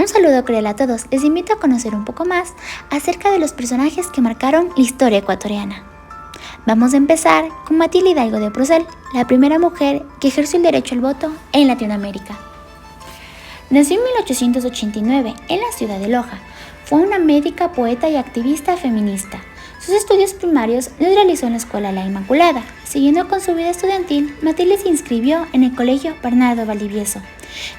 Un saludo cordial a todos, les invito a conocer un poco más acerca de los personajes que marcaron la historia ecuatoriana. Vamos a empezar con Matilde Hidalgo de Procel, la primera mujer que ejerció el derecho al voto en Latinoamérica. Nació en 1889 en la ciudad de Loja. Fue una médica, poeta y activista feminista. Sus estudios primarios los realizó en la Escuela La Inmaculada. Siguiendo con su vida estudiantil, Matilde se inscribió en el Colegio Bernardo Valdivieso.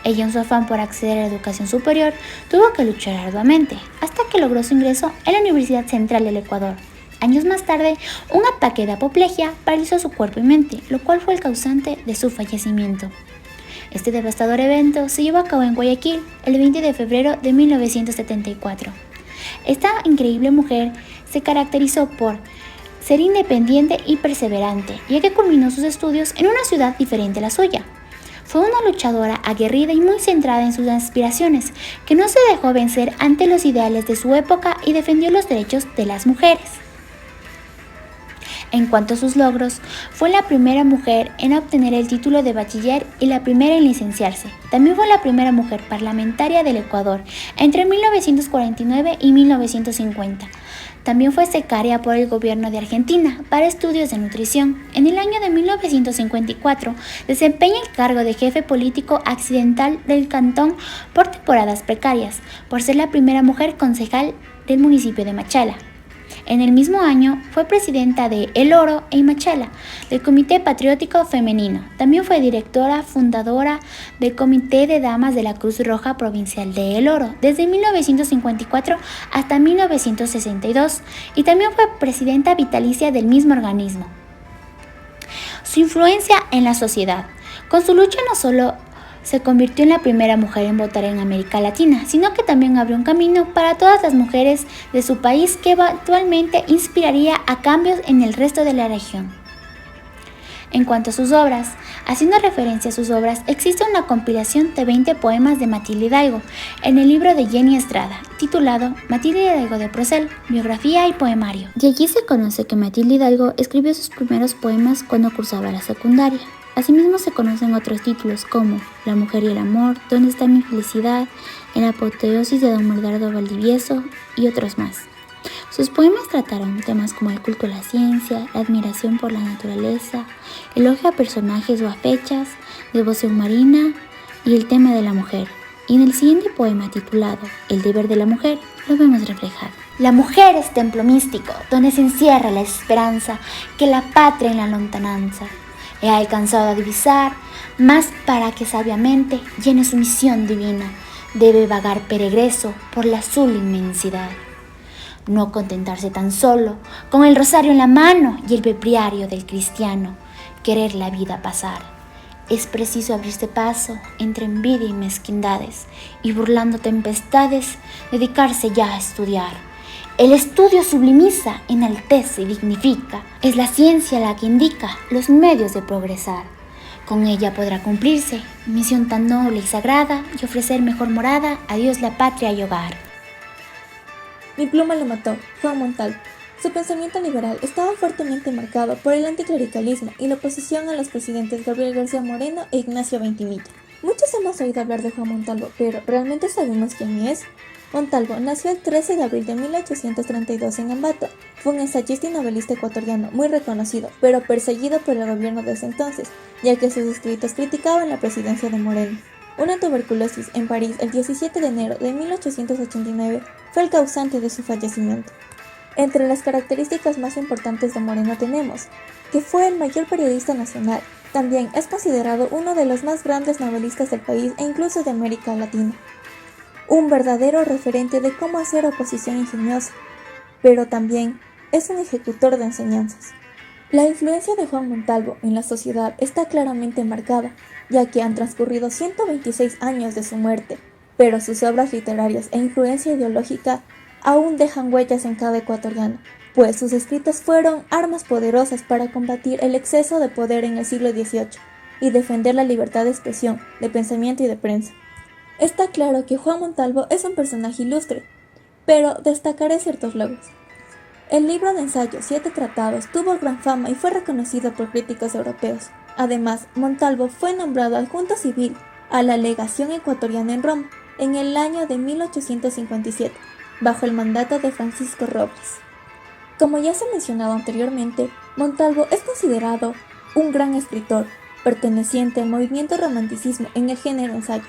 Ella, en su afán por acceder a la educación superior, tuvo que luchar arduamente, hasta que logró su ingreso en la Universidad Central del Ecuador. Años más tarde, un ataque de apoplejía paralizó su cuerpo y mente, lo cual fue el causante de su fallecimiento. Este devastador evento se llevó a cabo en Guayaquil el 20 de febrero de 1974. Esta increíble mujer se caracterizó por ser independiente y perseverante, ya que culminó sus estudios en una ciudad diferente a la suya. Fue una luchadora aguerrida y muy centrada en sus aspiraciones, que no se dejó vencer ante los ideales de su época y defendió los derechos de las mujeres. En cuanto a sus logros, fue la primera mujer en obtener el título de bachiller y la primera en licenciarse. También fue la primera mujer parlamentaria del Ecuador entre 1949 y 1950. También fue becaria por el gobierno de Argentina para estudios de nutrición. En el año de 1954 desempeña el cargo de jefe político accidental del cantón por temporadas precarias, por ser la primera mujer concejal del municipio de Machala. En el mismo año fue presidenta de El Oro en Machala, del Comité Patriótico Femenino. También fue directora fundadora del Comité de Damas de la Cruz Roja Provincial de El Oro desde 1954 hasta 1962 y también fue presidenta vitalicia del mismo organismo. Su influencia en la sociedad. Con su lucha no solo se convirtió en la primera mujer en votar en América Latina, sino que también abrió un camino para todas las mujeres de su país que eventualmente inspiraría a cambios en el resto de la región. En cuanto a sus obras, haciendo referencia a sus obras, existe una compilación de 20 poemas de Matilde Hidalgo en el libro de Jenny Estrada, titulado Matilde Hidalgo de Procel, biografía y poemario. De allí se conoce que Matilde Hidalgo escribió sus primeros poemas cuando cursaba la secundaria. Asimismo se conocen otros títulos como La mujer y el amor, ¿Dónde está mi felicidad?, En la apoteosis de don Bernardo Valdivieso y otros más. Sus poemas trataron temas como el culto a la ciencia, la admiración por la naturaleza, elogio a personajes o a fechas, devoción marina y el tema de la mujer. Y en el siguiente poema titulado El deber de la mujer lo vemos reflejado. La mujer es templo místico, donde se encierra la esperanza que la patria en la lontananza he alcanzado a divisar, mas para que sabiamente llene su misión divina, debe vagar peregreso por la azul inmensidad. No contentarse tan solo con el rosario en la mano y el breviario del cristiano, querer la vida pasar. Es preciso abrirse paso entre envidia y mezquindades, y burlando tempestades, dedicarse ya a estudiar. El estudio sublimiza, enaltece y dignifica. Es la ciencia la que indica los medios de progresar. Con ella podrá cumplirse misión tan noble y sagrada y ofrecer mejor morada a Dios, la patria y hogar. Mi pluma lo mató, Juan Montalvo. Su pensamiento liberal estaba fuertemente marcado por el anticlericalismo y la oposición a los presidentes Gabriel García Moreno e Ignacio Ventimiglia. Muchos hemos oído hablar de Juan Montalvo, pero ¿realmente sabemos quién es? Montalvo nació el 13 de abril de 1832 en Ambato. Fue un ensayista y novelista ecuatoriano muy reconocido, pero perseguido por el gobierno de ese entonces, ya que sus escritos criticaban la presidencia de Moreno. Una tuberculosis en París el 17 de enero de 1889 fue el causante de su fallecimiento. Entre las características más importantes de Moreno tenemos que fue el mayor periodista nacional. También es considerado uno de los más grandes novelistas del país e incluso de América Latina. Un verdadero referente de cómo hacer oposición ingeniosa, pero también es un ejecutor de enseñanzas. La influencia de Juan Montalvo en la sociedad está claramente marcada, ya que han transcurrido 126 años de su muerte, pero sus obras literarias e influencia ideológica aún dejan huellas en cada ecuatoriano, pues sus escritos fueron armas poderosas para combatir el exceso de poder en el siglo XVIII y defender la libertad de expresión, de pensamiento y de prensa. Está claro que Juan Montalvo es un personaje ilustre, pero destacaré ciertos logros. El libro de ensayo Siete Tratados tuvo gran fama y fue reconocido por críticos europeos. Además, Montalvo fue nombrado adjunto civil a la legación ecuatoriana en Roma, en el año de 1857, bajo el mandato de Francisco Robles. Como ya se ha mencionado anteriormente, Montalvo es considerado un gran escritor, perteneciente al movimiento romanticismo en el género ensayo.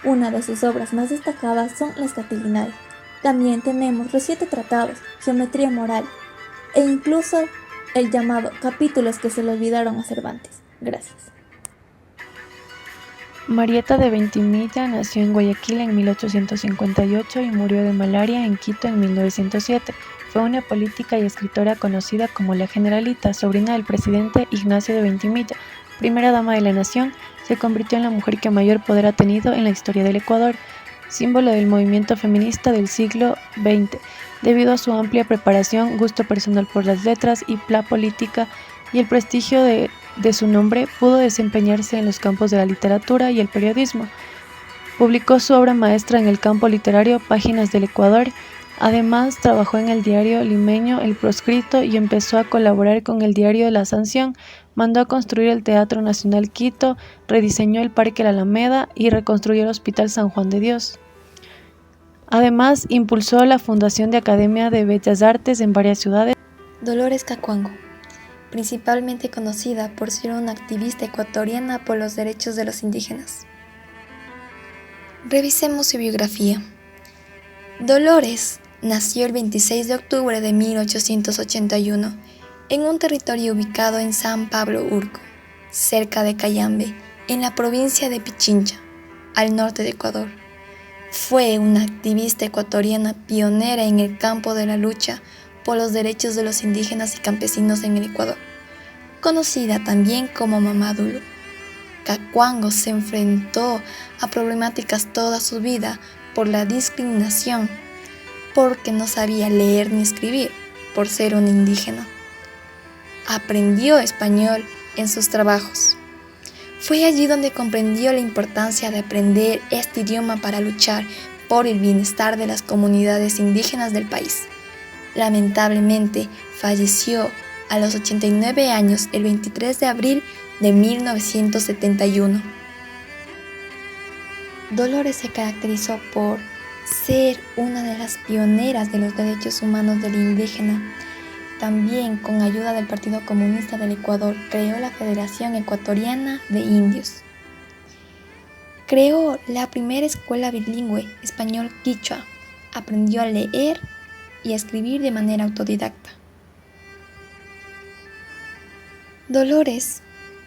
Una de sus obras más destacadas son las Catilinae. También tenemos los 7 tratados, geometría moral, e incluso el llamado capítulos que se le olvidaron a Cervantes. Gracias. Marieta de Ventimiglia nació en Guayaquil en 1858 y murió de malaria en Quito en 1907. Fue una política y escritora conocida como la Generalita, sobrina del presidente Ignacio de Ventimiglia, primera dama de la nación. Se convirtió en la mujer que mayor poder ha tenido en la historia del Ecuador, símbolo del movimiento feminista del siglo XX, debido a su amplia preparación, gusto personal por las letras y la política y el prestigio de su nombre. Pudo desempeñarse en los campos de la literatura y el periodismo. Publicó su obra maestra en el campo literario, Páginas del Ecuador. Además, trabajó en el diario limeño El Proscrito y empezó a colaborar con el diario La Sanción. Mandó a construir el Teatro Nacional Quito, rediseñó el Parque La Alameda y reconstruyó el Hospital San Juan de Dios. Además, impulsó la fundación de Academia de Bellas Artes en varias ciudades. Dolores Cacuango, principalmente conocida por ser una activista ecuatoriana por los derechos de los indígenas. Revisemos su biografía. Dolores nació el 26 de octubre de 1881 en un territorio ubicado en San Pablo Urco, cerca de Cayambe, en la provincia de Pichincha, al norte de Ecuador. Fue una activista ecuatoriana pionera en el campo de la lucha por los derechos de los indígenas y campesinos en el Ecuador, conocida también como Mamá Dulo. Cacuango se enfrentó a problemáticas toda su vida por la discriminación, porque no sabía leer ni escribir, por ser un indígena. Aprendió español en sus trabajos. Fue allí donde comprendió la importancia de aprender este idioma para luchar por el bienestar de las comunidades indígenas del país. Lamentablemente, falleció a los 89 años el 23 de abril de 1971. Dolores se caracterizó por ser una de las pioneras de los derechos humanos del indígena. También, con ayuda del Partido Comunista del Ecuador, creó la Federación Ecuatoriana de Indios. Creó la primera escuela bilingüe español-quichua. Aprendió a leer y a escribir de manera autodidacta. Dolores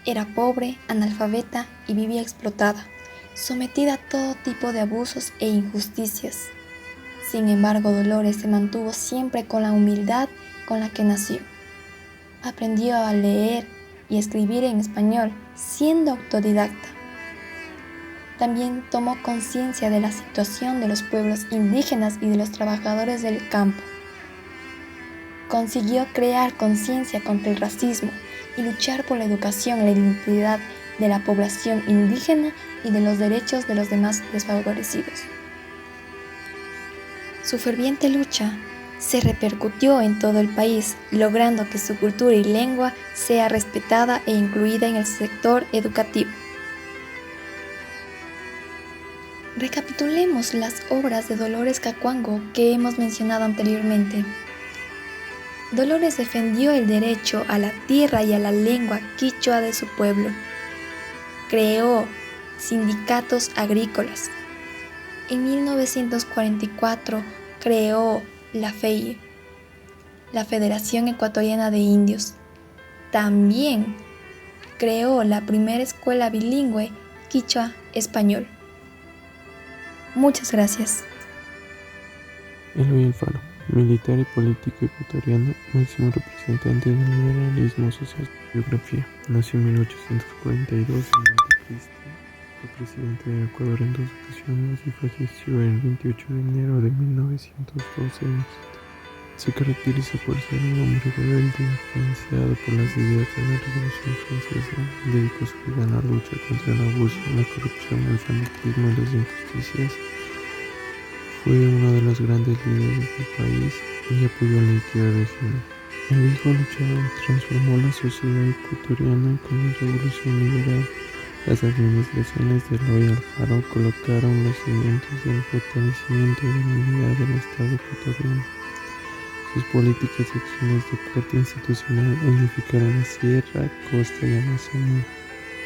era pobre, analfabeta y vivía explotada, sometida a todo tipo de abusos e injusticias. Sin embargo, Dolores se mantuvo siempre con la humildad con la que nació. Aprendió a leer y escribir en español, siendo autodidacta. También tomó conciencia de la situación de los pueblos indígenas y de los trabajadores del campo. Consiguió crear conciencia contra el racismo y luchar por la educación y la identidad de la población indígena y de los derechos de los demás desfavorecidos. Su ferviente lucha se repercutió en todo el país, logrando que su cultura y lengua sea respetada e incluida en el sector educativo. Recapitulemos las obras de Dolores Cacuango que hemos mencionado anteriormente. Dolores defendió el derecho a la tierra y a la lengua quichua de su pueblo. Creó sindicatos agrícolas. En 1944 creó la FEI, la Federación Ecuatoriana de Indios. También creó la primera escuela bilingüe quichua-español. Muchas gracias. Eloy Alfaro, militar y político ecuatoriano, máximo representante del liberalismo social. Biografía. Nació en 1842 en Montecristi. Fue presidente de Ecuador en 2 ocasiones y falleció el 28 de enero de 1912 en Quito. Se caracteriza por ser un hombre rebelde, influenciado por las ideas de la Revolución Francesa. Dedicó su vida a la lucha contra el abuso, la corrupción, el fanatismo y las injusticias. Fue uno de los grandes líderes del país y apoyó la equidad de género. El hijo luchador transformó la sociedad ecuatoriana con la Revolución Liberal Las administraciones de Eloy Alfaro colocaron los cimientos del fortalecimiento de la unidad del Estado ecuatoriano. Sus políticas y acciones de corte institucional unificaron la Sierra, Costa y Amazonía.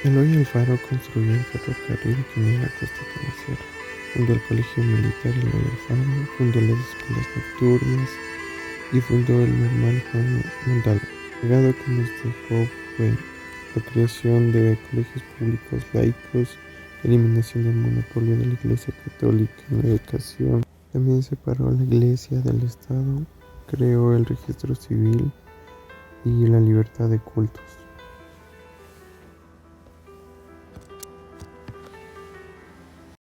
Eloy Alfaro construyó el ferrocarril que unía la costa con la sierra. Fundó el Colegio Militar Eloy Alfaro, fundó las escuelas nocturnas y fundó el Normal Juan Montalvo. El legado que nos dejó fue la creación de colegios públicos laicos, la eliminación del monopolio de la Iglesia Católica en la educación. También separó la Iglesia del Estado, creó el registro civil y la libertad de cultos.